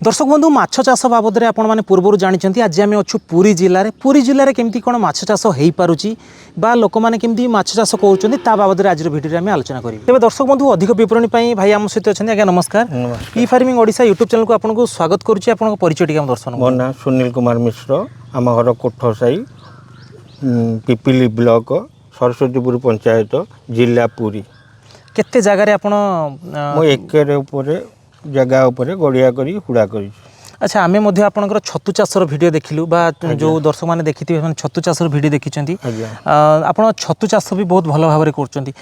दर्शक बंधु माछ चाष बाबद में आपण मैंने पूर्व जानते आज आम अच्छु पुरी जिले में केमती कौन माछ चाष हो पारुची बा लोक मैंने केमती माछ चाष कर बाबद में आज भिडियो में आलोचना करेंगे। तेज दर्शक बंधु अधिक विवरणी भाई आम सहित अच्छा आज्ञा नमस्कार। ई फार्मिंग ओडिशा यूट्यूब चैनल को आपको स्वागत करुच्ची। आप परिचय टी दर्शन मो ना सुनील कुमार मिश्र आम घर कोठसाई पिपिली ब्लॉक सरस्वतीपुर पंचायत जिला पुरी केते जगार आप एकर जगह उपर गड़िया करी हुड़ा करी। अच्छा आमे मध्य आपनकर छतु चाषर वीडियो देखिलु बा जो दर्शक माने देखिथिबे छतु चाषर वीडियो देखिचंती आपण छतु चाष भी बहुत भलो भाबरे करचंती।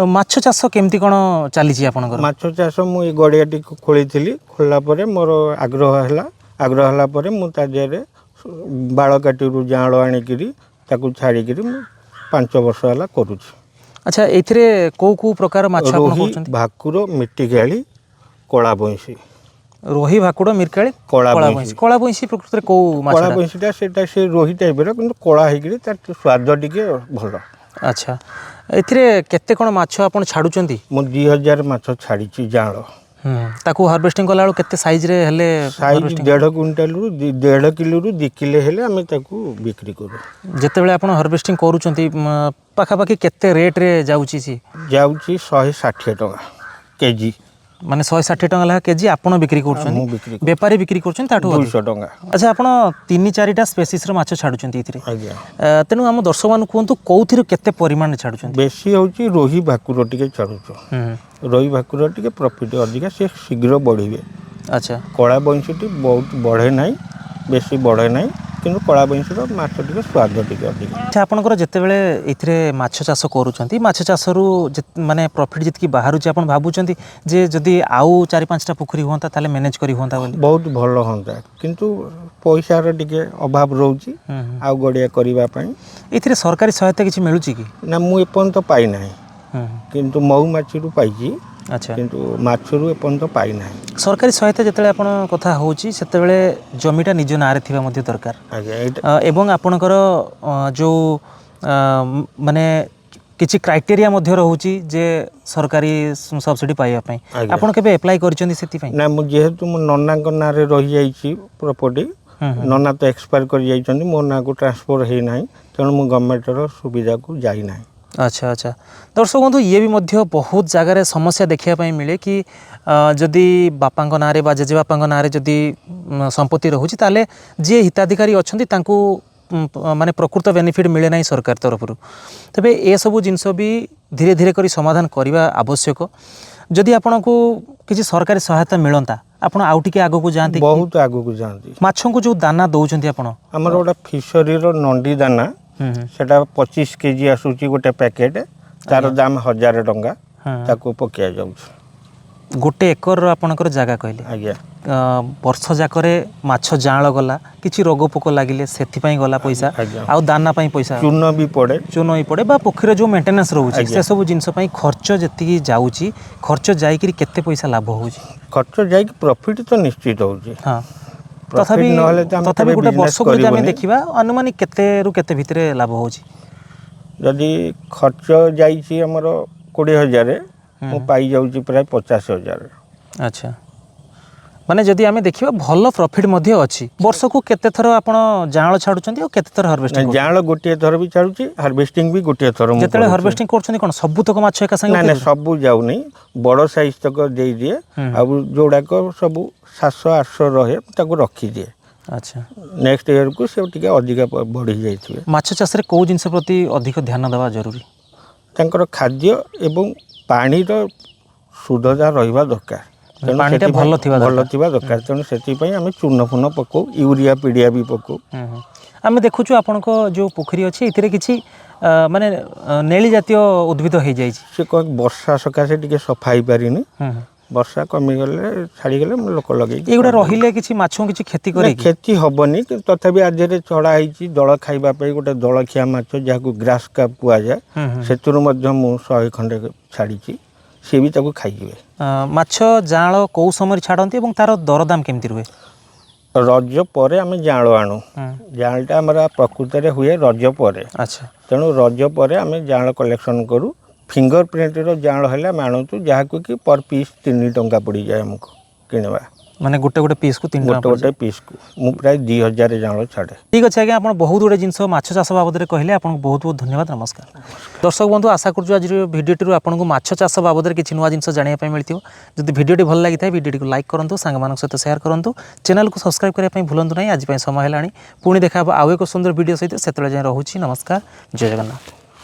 माछ चाष केमती कोन चली छी आपनकर? माछ चाष मु ए गड़िया टी खोलिथिली खोलला परे मोर आग्रह हला परे मु ता जेरे बाळ काटीरु जाळ आनिकिरी ताकू छाड़ीकिरी मु 5 वर्ष हला करूछी। अच्छा एथिरे को प्रकार माछ आपण करचंती? भाकुर मिट्टी गाली कला बंशी रोही भाकुड़ मिरकाली कला बंशी प्रकृत में को माछ? कला बंशीटा सेटा से रोही टाइप रो किंतु कला हेकरी तार स्वाद टिके भलो। अच्छा एथिरे केते कोन माछ आपण छाडुचंती? मु 2000 माछ छाडीची जाळ। ताकू हार्वेस्टिंग कला बेलू केते साइज रे हेले? साइज 1.5 क्विंटल रु 1.5 किलो रु 2 किलो हेले हमें ताकू बिक्री करू। जेते बेले आपण हार्वेस्टिंग करूचंती पाखा पाखी केते रेट रे जाउची सी? जाउची 160 टका केजी माने 160 टका ला केजी आपण बिक्री करछन? व्यापारी बिक्री करछन ताठो 200 टका। अच्छा आपण 3-4टा स्पेसीस रो माछ छाडुचंती इथिरे? आज्ञा तेनु हम दर्शक मान कोंतु कोउथिरो केते परिमाण छाडुचंती? बेसी होची रोही भाकुर टिके छाडुचो। रोही भाकुर टिके प्रॉफिट अधिका से शीघ्र बढ़िबे। अच्छा कला बंशीटी बहुत बढ़े नाही बेसी बढ़े नाही किंतु कला बंशीर माछ टिके स्वाद टिके अधिक। अच्छा आपनकर जेते बेले इथिरे माछ चाष करूचंती माछ चाषरू माने प्रॉफिट जितकी बाहरुची आपण भाबुचंती जे जदी आउ 4-5टा पोखरी होंता ताले मैनेज करी होंता बोली? बहुत भलो होंता किंतु पैसा रो टिके अभाव रहउची आउ गड़िया करिवा पई। इथिरे सरकारी सहायता किछि मिलुची की? ना मु एपन तो पाई नाही किंतु मऊ माछीरू पाइची। अच्छा किंतु माछरू एपन तो पाई नाही। सरकारी सहायता जेतेले आपण कथा होउची सेतेबेले जमीटा निज नारे थिबा मध्ये दरकार। आज्ञा एवं आपणकर जो माने किछि क्राइटेरिया मध्ये रहउची जे सरकारी सब्सिडी पाइबा पई आपण केबे अप्लाई करचंदी सेति पई? ना मु जेहेतु मु नन्ना को नारे रही जाईची प्रॉपर्टी नन्ना तो एक्सपायर कर जाईचंदी मो ना को ट्रांसफर हे नाही तण मु गवर्नमेंट रो सुविधा को जाई नाही। अच्छा अच्छा दर्शक बंधु ये भी मध्य बहुत जगार समस्या देखा मिले कि जदि बापा नारे बा जेजे बापा नारे जदि संपत्ति रोचे ताले जी हिताधिकारी अच्छा माने प्रकृत बेनिफिट मिले ना सरकार तरफ तेबे ए सबू जिनस भी धीरे धीरे करी समाधान करने आवश्यक। जदि आपन को किसी सरकारी सहायता मिलता आपण आउ टिके आगो को जानते? बहुत आगो को जानते। माछों को जो दाना दौरान आपण हमर गोटा फिशरी रो नंडी दाना सेटा 25 केजी आसुची गोटे पैकेट तार दाम 1000 टंका ताको पकिया जाउछ। गोटे एकर आपनकर जगह कहले? आज्ञा वर्ष जाकरे माछ जाळ गला किछि रोग पोक लागिले सेथि पई गला पैसा आ दाना पई पैसा चून भी पड़े बा पोखरी जो मेंटेनेंस रहउची से सब जिंस पई खर्च जति जाउची खर्च जाई कि केते पैसा लाभ होउची? खर्च जाई कि प्रॉफिट तो निश्चित होउची। हां तथापि गोटे वर्ष को जदि आमे देखिबा अनुमानिक केते रु केते भितरे लाभ होउची? जदि खर्च जाईची हमर 20000 मु पाई जाउची प्राय 50000। अच्छा माने जदि आमे देखिबा भलो प्रॉफिट मध्ये अछि। वर्ष को केते थरो आपण जाळ छाडुचंती और केते थरो हार्वेस्टिंग? जाळ गोटे थरो भी छाडुची हार्वेस्टिंग भी गोटे थरो। जेतेले हार्वेस्टिंग करछंती कोन सबु तक माछ एका संगे? ना सबु जाउ नै बड़ साइज तक देई दिए आ जोडा को सबु 700-800 रहे ताको रखी दिए। अच्छा नेक्स्ट ईयर को से टिके अधिक बढ़ी जाइथिबे। माछ चाष रे को जिंस प्रति अधिक ध्यान देवा जरूरी? तांकर खाद्य एवं पानी रो शुद्धता रहिबा दरकार। पानीटा भलो थिबा दरकार तेणु से आम चून फून पकाऊ यूरिया पीडिया भी पकाऊ। आम देखुचु आपण जो पोखरी अच्छे ये किसी माने नेली जातीय उद्भिद हो जाए से वर्षा सकाशे टिके सफा हो पारिनी वर्षा कमिगले छाड़ीगले लोक लगे ये रहिले किसी माछों किसी खेती करे खेती हेनी तथापि आज चढ़ा दल खाइबापी गोटे दलखिया माछ जहाँ ग्रास काप कुआजाए से 100 खंडे छाड़ी सी भी ताको खाइबे। माछ जाळ को समय छाड़ती तार दरदाम केमती रुहे? रज पर आम जाळ आणु जाळटा आमर प्रकृत में हुए रज पर। अच्छा तेणु रज पर आम जाळ कलेक्शन करूँ फिंगर प्रिंट जाळ है आम आणु जहाँ कि पर पीस 3 टंका पड़ जाए आमको किणवा ମାନେ ଗୋଟେ ଗୋଟେ ପିସ୍କୁ 3 ଟଙ୍କା ଗୋଟେ ଗୋଟେ ପିସ୍କୁ ମୁଁ ପ୍ରାୟ 2000 ଜାଁଳ ଛାଡ଼େ। ঠিক আছে আজ্ঞা আপনার বহুত গুড়ে জিনিস মাছ চাষ বাবদে কহিলেন আপনার বহুত বহুত ধন্যবাদ নমস্কার। দর্শক বন্ধু আশা করছি আজ ভিডিওটি আপনার মাছ চাষ বাবদে কিছু নূয়া জিনিস জাঁয়া মিলিথিব। যদি ভিডিওটি ভাল লাগি থাকে ভিডিওটি লাইক করুন সাংমান সহ সেয়ার করুন চ্যানেল को সবসক্রাইব করা ভুলুন না। আজ সময় হল পুঁ দেখা আউ এক সুন্দর ভিডিও সহিত সেতবে যাই রহুছি নমস্কার জয় জগন্নাথ।